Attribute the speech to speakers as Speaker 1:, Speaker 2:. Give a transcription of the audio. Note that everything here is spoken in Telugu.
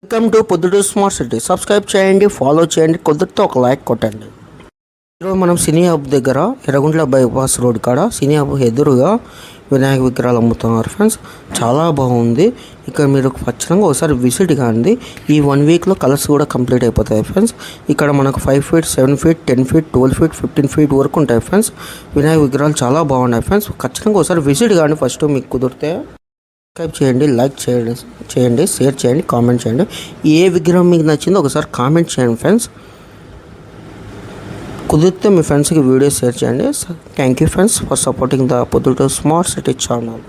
Speaker 1: Welcome to Proddatur smart city. Subscribe చేయండి, ఫాలో చేయండి, కుదిరితే ఒక లైక్ కొట్టండి. ఈరోజు మనం సినీ హబ్ దగ్గర ఎర్రగుంట్ల బైపాస్ రోడ్ కాడ సినీ హబ్ ఎదురుగా వినాయక విగ్రహాలు అమ్ముతున్నారు ఫ్రెండ్స్. చాలా బాగుంది. ఇక్కడ మీరు ఖచ్చితంగా ఒకసారి విజిట్ కాండి. ఈ 1 వీక్లో కలర్స్ కూడా కంప్లీట్ అయిపోతాయి ఫ్రెండ్స్. ఇక్కడ మనకు 5 feet, 7 feet, 10 feet, 12 feet, 15 feet వరకు ఉంటాయి ఫ్రెండ్స్. వినాయక విగ్రహాలు చాలా బాగున్నాయి ఫ్రెండ్స్. ఖచ్చితంగా ఒకసారి విజిట్ కాండి. ఫస్ట్ మీకు కుదిరితే సబ్స్క్రైబ్ చేయండి, లైక్ చేయండి, షేర్ చేయండి, కామెంట్ చేయండి. ఏ విగ్రహం మీకు నచ్చిందో ఒకసారి కామెంట్ చేయండి ఫ్రెండ్స్. కుదిరితే మీ ఫ్రెండ్స్కి వీడియో షేర్ చేయండి. Thank you friends for supporting the Proddatur smart city channel.